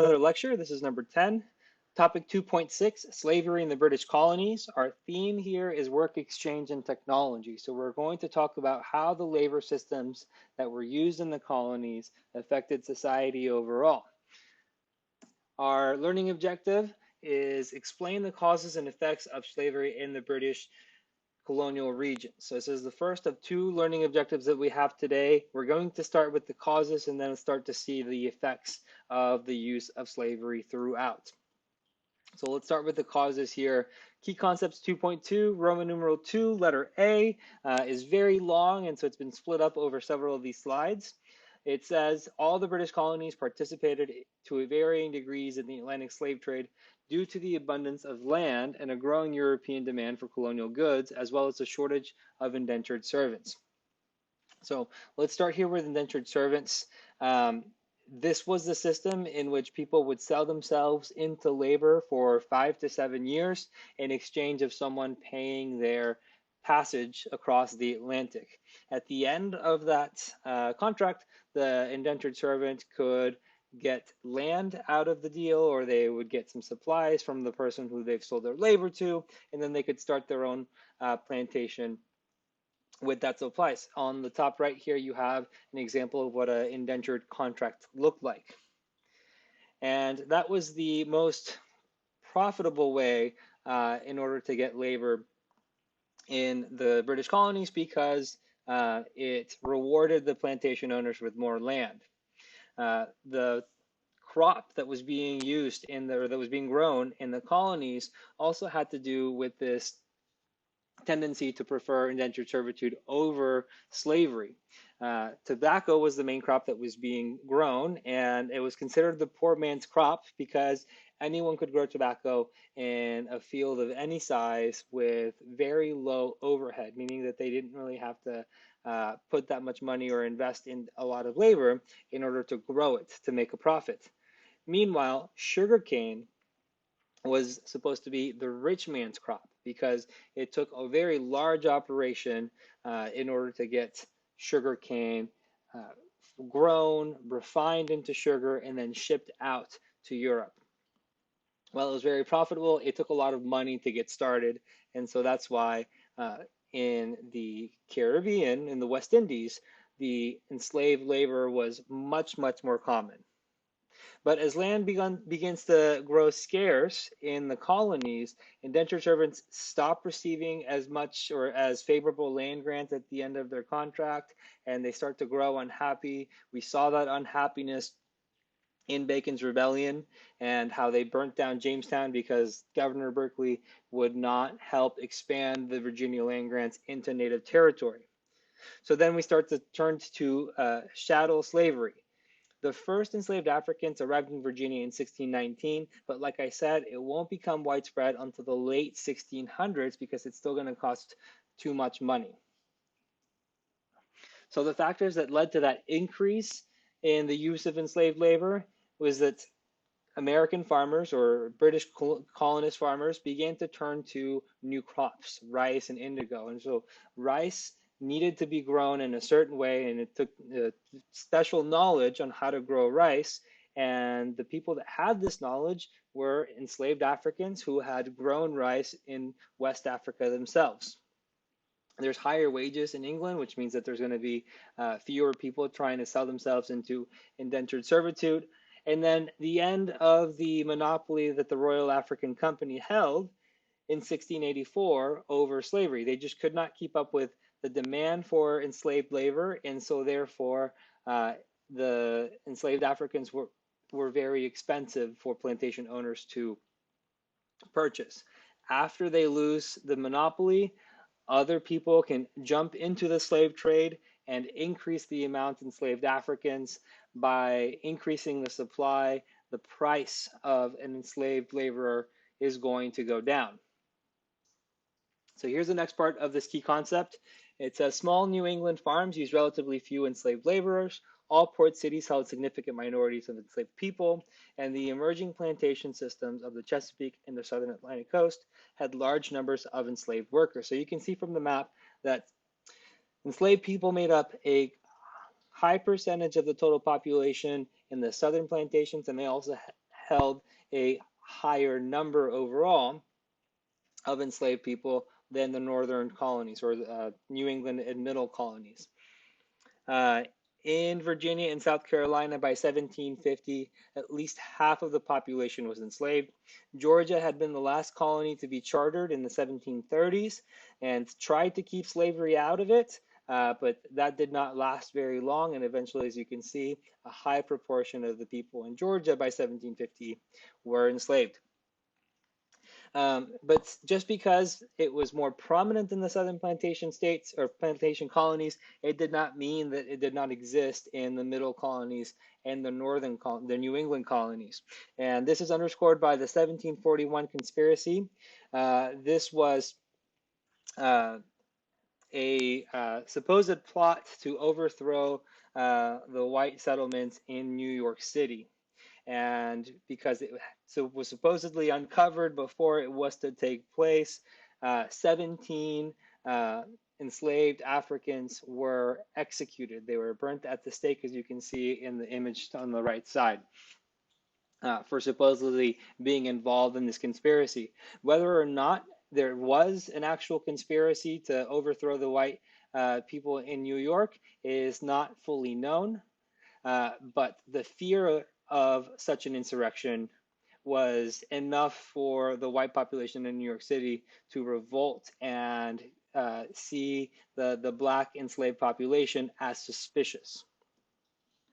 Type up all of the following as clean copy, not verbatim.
Another lecture. This is number 10. Topic 2.6, slavery in the British colonies. Our theme here is work exchange and technology. So we're going to talk about how the labor systems that were used in the colonies affected society overall. Our learning objective is explain the causes and effects of slavery in the British colonial region. So this is the first of two learning objectives that we have today. We're going to start with the causes and then start to see the effects of the use of slavery throughout. So let's start with the causes here. Key concepts 2.2, Roman numeral 2, letter A, is very long, and so it's been split up over several of these slides. It says all the British colonies participated to varying degrees in the Atlantic slave trade due to the abundance of land and a growing European demand for colonial goods, as well as a shortage of indentured servants. So let's start here with indentured servants. This was the system in which people would sell themselves into labor for 5 to 7 years in exchange of someone paying their passage across the Atlantic. At the end of that contract, the indentured servant could get land out of the deal, or they would get some supplies from the person who they've sold their labor to, and then they could start their own plantation with that supplies. On the top right here, you have an example of what an indentured contract looked like. And that was the most profitable way in order to get labor in the British colonies because it rewarded the plantation owners with more land. The crop that was being used in the, or that was being grown in the colonies also had to do with this tendency to prefer indentured servitude over slavery. Tobacco was the main crop that was being grown, and it was considered the poor man's crop because anyone could grow tobacco in a field of any size with very low overhead, meaning that they didn't really have to put that much money or invest in a lot of labor in order to grow it to make a profit. Meanwhile, sugarcane was supposed to be the rich man's crop because it took a very large operation in order to get sugar cane grown, refined into sugar, and then shipped out to Europe. While it was very profitable, it took a lot of money to get started, and so that's why in the Caribbean, in the West Indies, the enslaved labor was much, much more common. But as land begins to grow scarce in the colonies, indentured servants stop receiving as much or as favorable land grants at the end of their contract, and they start to grow unhappy. We saw that unhappiness in Bacon's Rebellion and how they burnt down Jamestown because Governor Berkeley would not help expand the Virginia land grants into native territory. So then we start to turn to chattel slavery. The first enslaved Africans arrived in Virginia in 1619, but like I said, it won't become widespread until the late 1600s because it's still going to cost too much money. So the factors that led to that increase in the use of enslaved labor was that American farmers or British colonist farmers began to turn to new crops, rice and indigo. And so rice needed to be grown in a certain way, and it took special knowledge on how to grow rice. And the people that had this knowledge were enslaved Africans who had grown rice in West Africa themselves. There's higher wages in England, which means that there's going to be fewer people trying to sell themselves into indentured servitude. And then the end of the monopoly that the Royal African Company held in 1684 over slavery. They just could not keep up with the demand for enslaved labor, and so therefore the enslaved Africans were very expensive for plantation owners to purchase. After they lose the monopoly, other people can jump into the slave trade and increase the amount of enslaved Africans by increasing the supply. The price of an enslaved laborer is going to go down. So here's the next part of this key concept. It says small New England farms use relatively few enslaved laborers. All port cities held significant minorities of enslaved people, and the emerging plantation systems of the Chesapeake and the southern Atlantic coast had large numbers of enslaved workers. So you can see from the map that enslaved people made up a high percentage of the total population in the southern plantations, and they also held a higher number overall of enslaved people than the northern colonies or New England and middle colonies. Uh, in Virginia and South Carolina by 1750, at least half of the population was enslaved. Georgia had been the last colony to be chartered in the 1730s and tried to keep slavery out of it, but that did not last very long. And eventually, as you can see, a high proportion of the people in Georgia by 1750 were enslaved. But just because it was more prominent in the southern plantation states or plantation colonies, it did not mean that it did not exist in the middle colonies and the New England colonies. And this is underscored by the 1741 conspiracy. This was uh, a supposed plot to overthrow the white settlements in New York City. And because it was supposedly uncovered before it was to take place, 17 enslaved Africans were executed. They were burnt at the stake, as you can see in the image on the right side, for supposedly being involved in this conspiracy. Whether or not there was an actual conspiracy to overthrow the white people in New York is not fully known. But the fear of such an insurrection was enough for the white population in New York City to revolt and see the black enslaved population as suspicious.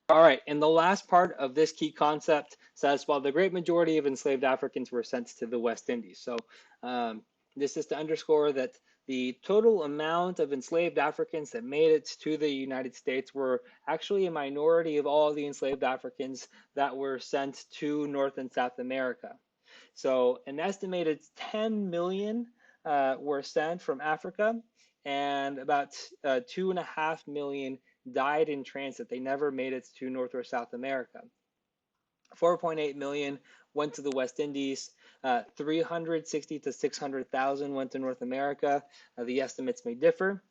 All right, and the last part of this key concept says, while the great majority of enslaved Africans were sent to the West Indies. So this is to underscore that the total amount of enslaved Africans that made it to the United States were actually a minority of all the enslaved Africans that were sent to North and South America. So an estimated 10 million were sent from Africa, and about 2.5 million died in transit. They never made it to North or South America. 4.8 million went to the West Indies. 360 to 600,000 went to North America. The estimates may differ.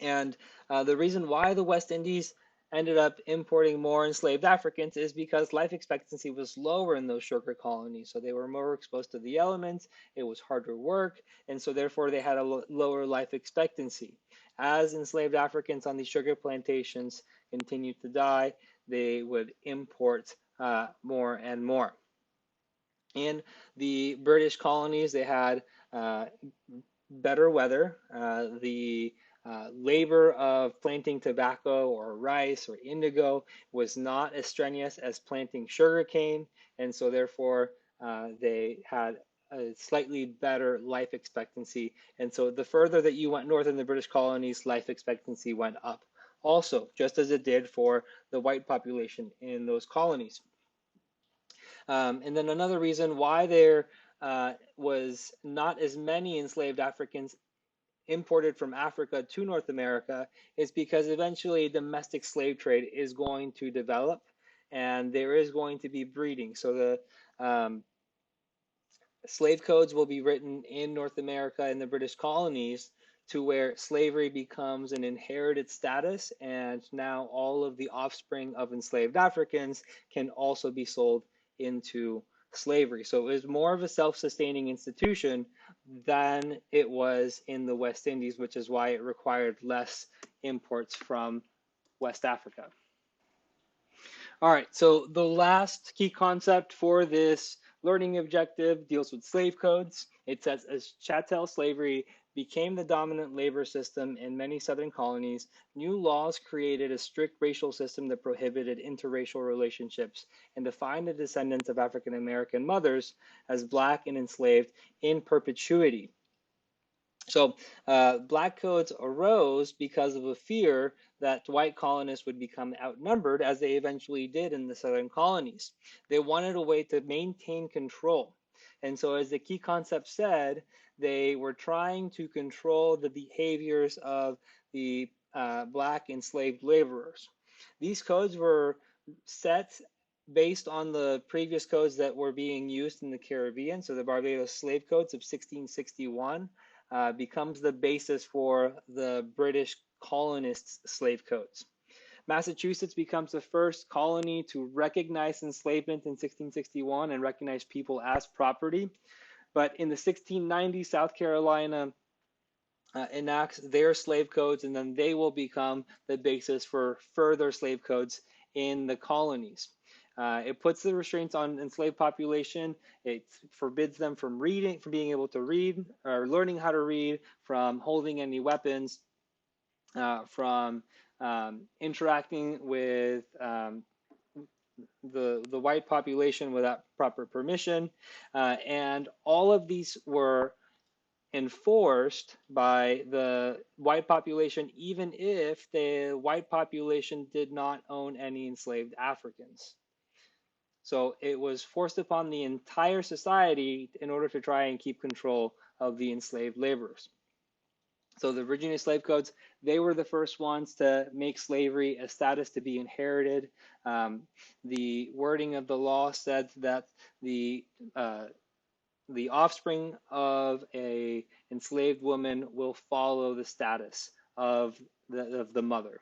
And the reason why the West Indies ended up importing more enslaved Africans is because life expectancy was lower in those sugar colonies. So they were more exposed to the elements, it was harder work, and so therefore they had a lower life expectancy. As enslaved Africans on these sugar plantations continued to die, they would import more and more. In the British colonies, they had better weather. The labor of planting tobacco or rice or indigo was not as strenuous as planting sugarcane, and so therefore they had a slightly better life expectancy. And so the further that you went north in the British colonies, life expectancy went up also, just as it did for the white population in those colonies. And then another reason why there was not as many enslaved Africans imported from Africa to North America is because eventually domestic slave trade is going to develop and there is going to be breeding. So the slave codes will be written in North America and the British colonies to where slavery becomes an inherited status, and now all of the offspring of enslaved Africans can also be sold into slavery. So it was more of a self-sustaining institution than it was in the West Indies, which is why it required less imports from West Africa. All right, so the last key concept for this learning objective deals with slave codes. It says, as chattel slavery became the dominant labor system in many southern colonies, new laws created a strict racial system that prohibited interracial relationships and defined the descendants of African American mothers as black and enslaved in perpetuity. So black codes arose because of a fear that white colonists would become outnumbered, as they eventually did in the southern colonies. They wanted a way to maintain control. And so, as the key concept said, they were trying to control the behaviors of the black enslaved laborers. These codes were set based on the previous codes that were being used in the Caribbean. So the Barbados Slave Codes of 1661 becomes the basis for the British colonists' slave codes. Massachusetts becomes the first colony to recognize enslavement in 1661 and recognize people as property. But in the 1690s, South Carolina enacts their slave codes, and then they will become the basis for further slave codes in the colonies. It puts the restraints on enslaved population. It forbids them from reading, from being able to read or learning how to read, from holding any weapons, from interacting with the white population without proper permission, and all of these were enforced by the white population, even if the white population did not own any enslaved Africans. So it was forced upon the entire society in order to try and keep control of the enslaved laborers. So the Virginia slave codes, they were the first ones to make slavery a status to be inherited. The wording of the law said that the offspring of a enslaved woman will follow the status of the mother.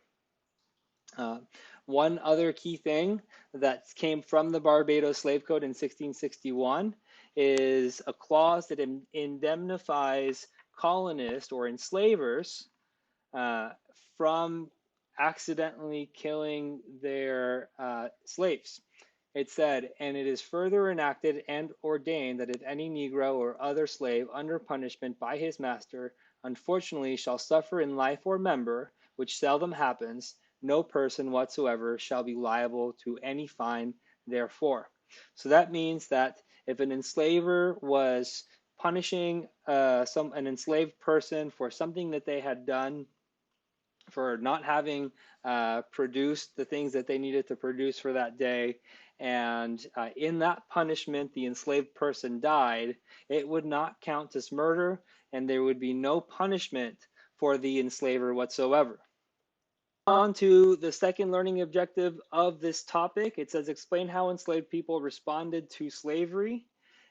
One other key thing that came from the Barbados Slave Code in 1661 is a clause that indemnifies colonists or enslavers from accidentally killing their slaves. It said, and it is further enacted and ordained that if any Negro or other slave under punishment by his master unfortunately shall suffer in life or member, which seldom happens, no person whatsoever shall be liable to any fine therefore. So that means that if an enslaver was punishing an enslaved person for something that they had done, for not having produced the things that they needed to produce for that day, and in that punishment the enslaved person died, it would not count as murder, and there would be no punishment for the enslaver whatsoever. On to the second learning objective of this topic. It says, explain how enslaved people responded to slavery.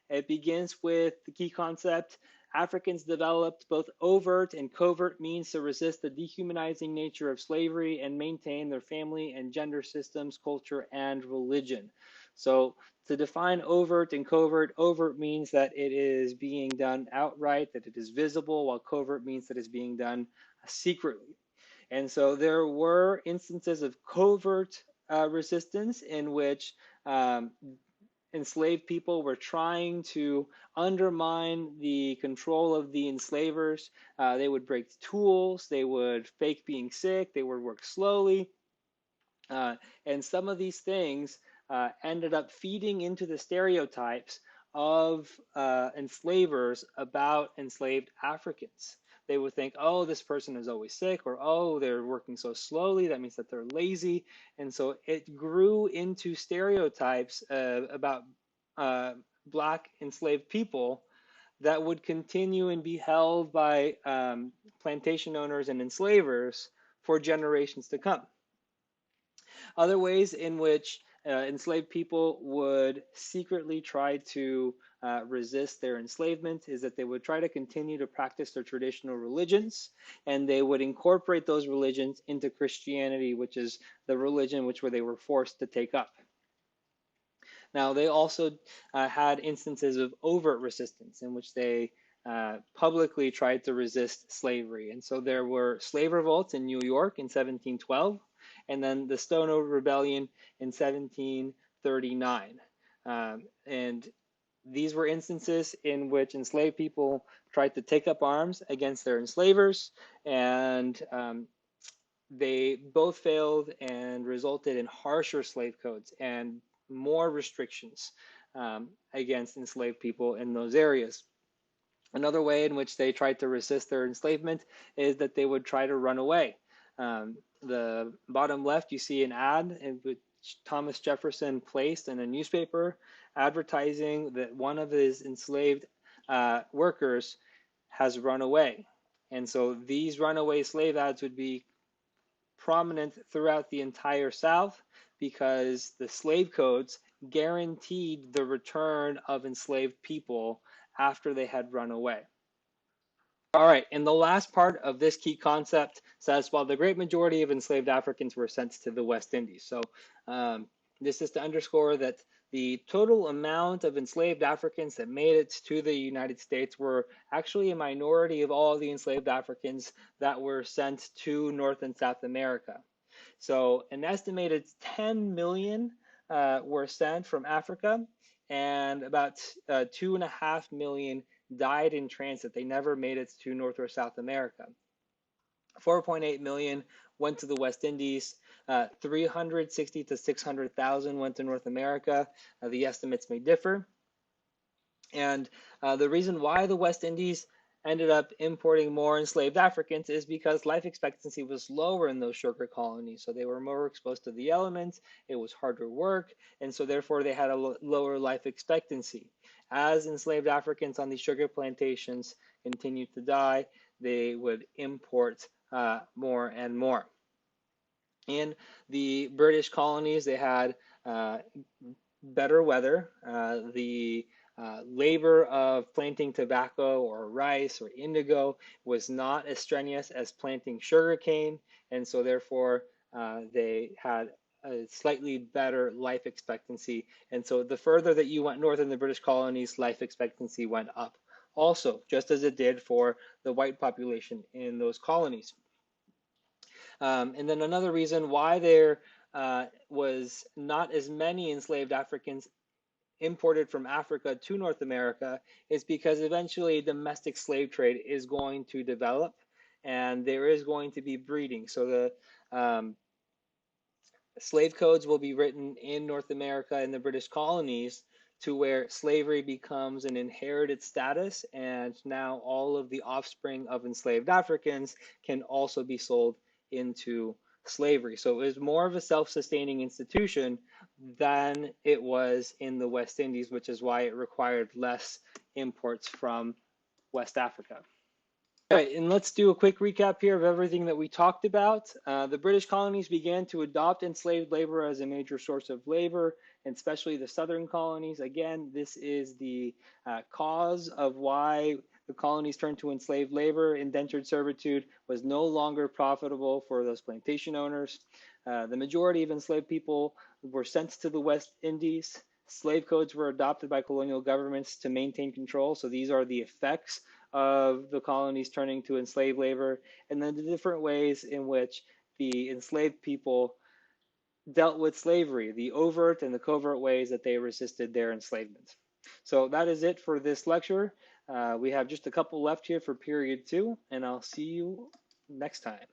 It begins with the key concept: Africans developed both overt and covert means to resist the dehumanizing nature of slavery and maintain their family and gender systems, culture, and religion. So to define overt and covert, overt means that it is being done outright, that it is visible, while covert means that it's being done secretly. And so there were instances of covert resistance in which enslaved people were trying to undermine the control of the enslavers. They would break tools, they would fake being sick, they would work slowly. And some of these things ended up feeding into the stereotypes of enslavers about enslaved Africans. They would think, oh, this person is always sick, or oh, they're working so slowly, that means that they're lazy. And so it grew into stereotypes about Black enslaved people that would continue and be held by plantation owners and enslavers for generations to come. Other ways in which enslaved people would secretly try to resist their enslavement is that they would try to continue to practice their traditional religions, and they would incorporate those religions into Christianity, which is the religion where they were forced to take up. Now, they also had instances of overt resistance in which they publicly tried to resist slavery. And so there were slave revolts in New York in 1712, and then the Stono Rebellion in 1739. And these were instances in which enslaved people tried to take up arms against their enslavers, and they both failed and resulted in harsher slave codes and more restrictions against enslaved people in those areas. Another way in which they tried to resist their enslavement is that they would try to run away. The bottom left, you see an ad in which Thomas Jefferson placed in a newspaper advertising that one of his enslaved workers has run away. And so these runaway slave ads would be prominent throughout the entire South because the slave codes guaranteed the return of enslaved people after they had run away. All right, and the last part of this key concept says, while the great majority of enslaved Africans were sent to the West Indies. So um, this is to underscore that the total amount of enslaved Africans that made it to the United States were actually a minority of all the enslaved Africans that were sent to North and South America. So an estimated 10 million were sent from Africa, and about 2.5 million died in transit. They never made it to North or South America. 4.8 million went to the West Indies. 360 to 600,000 went to North America. The estimates may differ. And the reason why the West Indies ended up importing more enslaved Africans is because life expectancy was lower in those sugar colonies. So they were more exposed to the elements, it was harder work, and so therefore they had a lower life expectancy. As enslaved Africans on these sugar plantations continued to die, they would import more and more. In the British colonies, they had better weather. The labor of planting tobacco or rice or indigo was not as strenuous as planting sugarcane, and so therefore they had a slightly better life expectancy. And so the further that you went north in the British colonies, life expectancy went up also, just as it did for the white population in those colonies. And then another reason why there was not as many enslaved Africans imported from Africa to North America is because eventually domestic slave trade is going to develop and there is going to be breeding. So the slave codes will be written in North America and the British colonies to where slavery becomes an inherited status, and now all of the offspring of enslaved Africans can also be sold into slavery. So it was more of a self-sustaining institution than it was in the West Indies, which is why it required less imports from West Africa. All right, and let's do a quick recap here of everything that we talked about. The British colonies began to adopt enslaved labor as a major source of labor, and especially the southern colonies. Again, this is the cause of why the colonies turned to enslaved labor. Indentured servitude was no longer profitable for those plantation owners. The majority of enslaved people were sent to the West Indies. Slave codes were adopted by colonial governments to maintain control. So these are the effects of the colonies turning to enslaved labor, and then the different ways in which the enslaved people dealt with slavery, the overt and the covert ways that they resisted their enslavement. So that is it for this lecture. We have just a couple left here for period 2, and I'll see you next time.